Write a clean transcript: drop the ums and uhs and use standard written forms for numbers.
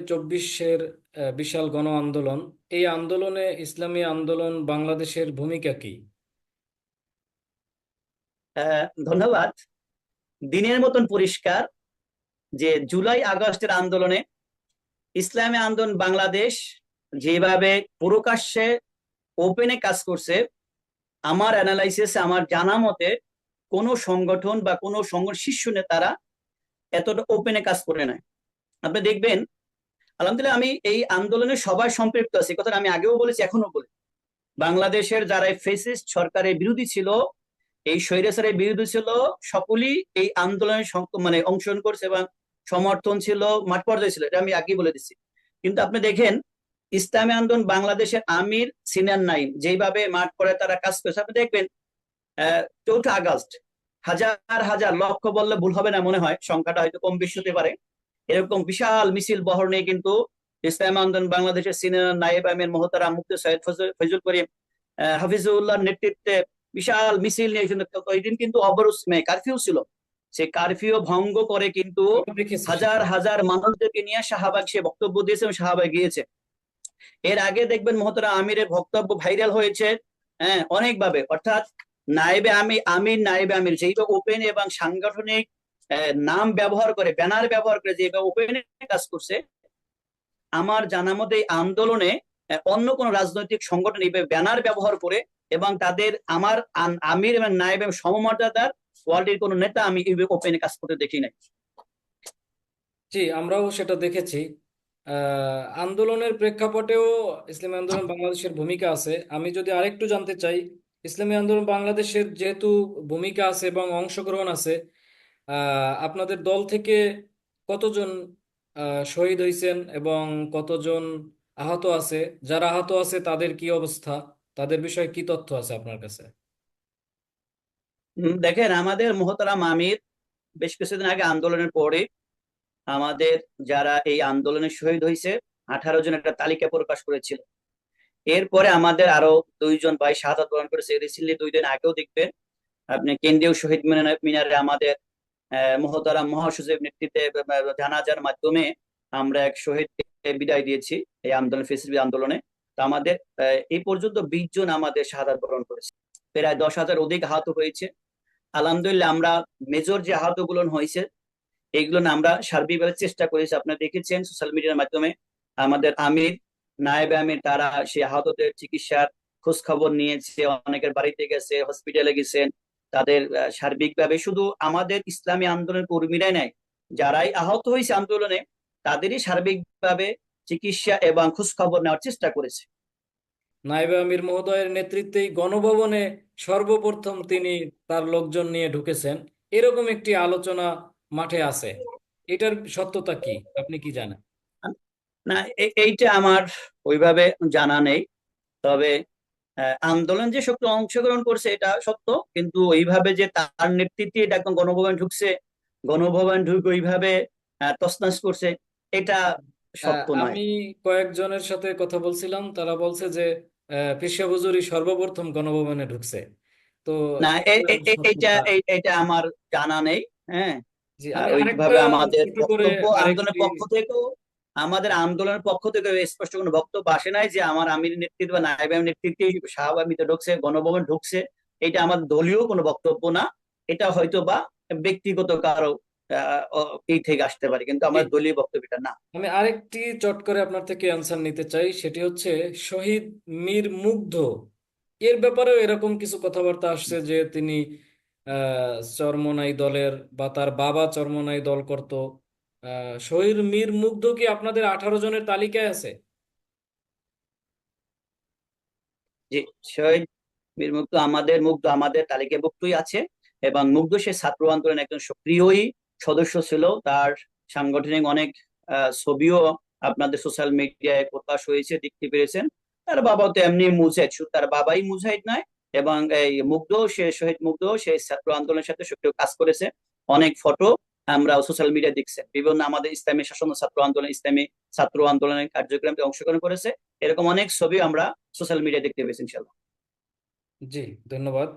চব্বিশের বিশাল গণ আন্দোলন, এই আন্দোলনে ইসলামী আন্দোলন বাংলাদেশের ভূমিকা কি? ধন্যবাদ। দিনের মতন পরিষ্কার যে জুলাই আগস্টের আন্দোলনে ইসলামী আন্দোলন বাংলাদেশ যেভাবে প্রকাশ্যে ওপেনে কাজ করছে, আমার অ্যানালাইসিস, আমার জানা মতে কোনো সংগঠন বা কোনো শীর্ষ নেতারা এতটা ওপেনে কাজ করে নাই। আপনি দেখবেন, আলহামদুলিল্লাহ, আমি এই আন্দোলনে সবাই সম্পৃক্ত আছি, কথা আমি আগেও বলেছি, এখনো বলি। বাংলাদেশের যারা ফেসিস্ট সরকারের বিরোধী ছিল, এই স্বৈরাচারের বিরোধী ছিল, সকলেই এই আন্দোলনে মানে অংশগ্রহণ করছে এবং সমর্থন ছিল, মাঠ পর্যায়ে ছিল, এটা আমি আগেই বলে দিচ্ছি। কিন্তু আপনি দেখেন, ইসলামী আন্দোলন বাংলাদেশের আমির সিনিয়র নাইম যেভাবে মাঠ পড়ে তারা কাজ করেছে, আপনি দেখবেন 4 আগস্ট হাজার হাজার, লক্ষ বললে ভুল হবে না, মনে হয় সংখ্যাটা হয়তো কম বেশি হতে পারে, এরকম বিশাল মিছিল বহর নিয়ে কিন্তু ইসলামী আন্দোলন বাংলাদেশের সিনিয়র নায়েব আমির মহতারাম মুফতি সৈয়দ ফজল করিম হাফিজুল্লাহর নেতৃত্বে বিশাল মিছিল নিয়ে ওই দিন কিন্তু অবরোধ কারফিউ ছিল, সে কারফিউ ভঙ্গ করে কিন্তু দেখেছি সেটা। হাজার হাজার মানুষদেরকে নিয়ে শাহবাগ সে বক্তব্য দিয়েছে এবং শাহবাগ গিয়েছে। এর আগে দেখবেন মহতারাম আমিরের বক্তব্য ভাইরাল হয়েছে, হ্যাঁ, অনেকভাবে। অর্থাৎ নায়েবে আমির নায়েবে আমির যেইভাবে ওপেন এবং সাংগঠনিক নাম ব্যবহার করে, ব্যানার ব্যবহার করে যেভাবে ওপেনে কাজ করছে, আমার জানা মতে এই আন্দোলনে অন্য কোন রাজনৈতিক সংগঠন এইভাবে ব্যানার ব্যবহার করে এবং তাদের আমার আমির এবং নায়েব এবং সমমর্যাদার ওয়ার্ল্ডের কোন নেতা আমি এইভাবে ওপেনে কাজ করতে দেখি নাই। জি, আমরাও সেটা দেখেছি। আন্দোলনের প্রেক্ষাপটেও ইসলামী আন্দোলন বাংলাদেশের ভূমিকা আছে। আমি যদি আরেকটু জানতে চাই, ইসলামী আন্দোলন বাংলাদেশের যেহেতু ভূমিকা আছে এবং অংশগ্রহণ আছে, আপনাদের দল থেকে কতজন শহীদ হয়েছেন এবং কতজন আহত আছে? যারা আহত আছে তাদের কি অবস্থা, তাদের বিষয়ে কি তথ্য আছে আপনার কাছে? দেখেন, আমাদের মহতারাম আমির বেশ কিছুদিন আগে আন্দোলনের পরে আমাদের যারা এই আন্দোলনে শহীদ হয়েছে 18 জন একটা তালিকা প্রকাশ করেছিল। এরপরে আমাদের আরো 2 জন ভাই শাহাদাত বরণ করেছে রিসেন্টলি, 2 দিন আগেও দেখবেন আপনি কেন্দ্রীয় শহীদ মিনারে আমাদের মহতারাম মহাসচিব নেতৃত্বে জানাজার মাধ্যমে আমরা এক শহীদকে বিদায় দিয়েছি এই আন্দোলন, ফেসিলিটি আন্দোলনে। তো আমাদের এই পর্যন্ত 20 জন আমাদের শাহাদাত বরণ করেছে, প্রায় 10,000 অধিক আহত হয়েছে। আলহামদুলিল্লাহ, আমরা মেজর যে আহত গুলো হয়েছে এইগুলো না আমরা সার্বিকভাবে চেষ্টা করেছি। আপনারা দেখেছেন সোশ্যাল মিডিয়ার মাধ্যমে আমাদের আমির নায়েব আমির তারা সেই আহতদের চিকিৎসার খোঁজ খবর নিয়েছে, অনেকের বাড়িতে গেছে, হসপিটালে গেছেন। তাদের সার্বিকভাবে শুধু আমাদের ইসলামী আন্দোলনের কর্মীরাই নাই, যারাই আহত হয়েছে আন্দোলনে তাদেরই সার্বিকভাবে চিকিৎসা এবং খোঁজ খবর নেওয়ার চেষ্টা করেছে। নায়েবে আমির মহোদয়ের নেতৃত্বেই গণভবনে সর্বপ্রথম তিনি তার লোকজন নিয়ে ঢুকেছেন, এরকম একটি আলোচনা মাঠে আছে। এটার সত্যতা কি, আপনি কি জানেন? না, এইটা আমার ওইভাবে জানা নেই। তবে আন্দোলন যে শক্তি অংশগ্রহণ করছে এটা সত্য, কিন্তু ওইভাবে যে তার নেতৃত্বে এটা একদম গণভবন ঢুকছে, গণভবন ঢুকে ওইভাবে তছনছ করছে, এটা সত্য নয়। আমি কয়েকজনের সাথে কথা বলছিলাম, তারা বলছে যে পেশা হুজুরি সর্বপ্রথম গণভবনে ঢুকছে। তো না, এটার এইটা সত্যতা। এইটা আমার জানা নেই। হ্যাঁ, জি, আমি আরেকটা ওইভাবে আমাদের ছোট করে বক্তব্য আন্দোলনের আরেকটি। পক্ষ থেকেও, আমাদের আন্দোলনের পক্ষ থেকে স্পষ্ট কোনো বক্তব্য আসে নাই যে আমার আমির নেতৃত্ব বা নায়েব আমির নেতৃত্বে শাহবাগীতে ঢুকছে, গণভবন ঢুকছে। এটা আমার দলীয় কোনো বক্তব্য না, এটা হয়তো বা ব্যক্তিগত কারো এই থেকে আসতে পারে, কিন্তু জি, আমার দলীয় বক্তব্যটা না। আমি আরেকটি চট করে আপনার থেকে অ্যান্সার নিতে চাই, সেটি হচ্ছে শহীদ মীর মুগ্ধ, এর ব্যাপারেও এরকম কিছু কথাবার্তা আসছে যে তিনি চরমোনাই দলের বা তার বাবা চরমোনাই দল করত। শহীদ মীর মুগ্ধ কি আপনাদের 18 জনের তালিকায় আছে? যে শহীদ বীর মুগ্ধ আমাদের তালিকাভুক্তই আছে, এবং মুগ্ধ সে ছাত্র আন্দোলনের একজন সক্রিয়ই সদস্য ছিল। তার সাংগঠনিক অনেক ছবিও আপনাদের সোশ্যাল মিডিয়ায় প্রকাশ হয়েছে, দেখতে পেরেছেন। তার বাবা তো এমনি মুজাহিদ, শুধু তার বাবাই মুজাহিদ নয়, এবং এই মুগ্ধ সে শহীদ মুগ্ধ সে ছাত্র আন্দোলনের সাথে সক্রিয় কাজ করেছে। অনেক ফটো আমরা সোশ্যাল মিডিয়ায় দেখছি, বিভিন্ন আমাদের ইসলামী শাসন ছাত্র আন্দোলন, ইসলামী ছাত্র আন্দোলনের কার্যক্রমে অংশগ্রহণ করেছে, এরকম অনেক ছবি আমরা সোশ্যাল মিডিয়ায় দেখতে পেয়েছি ইনশাল্লাহ। জি, ধন্যবাদ।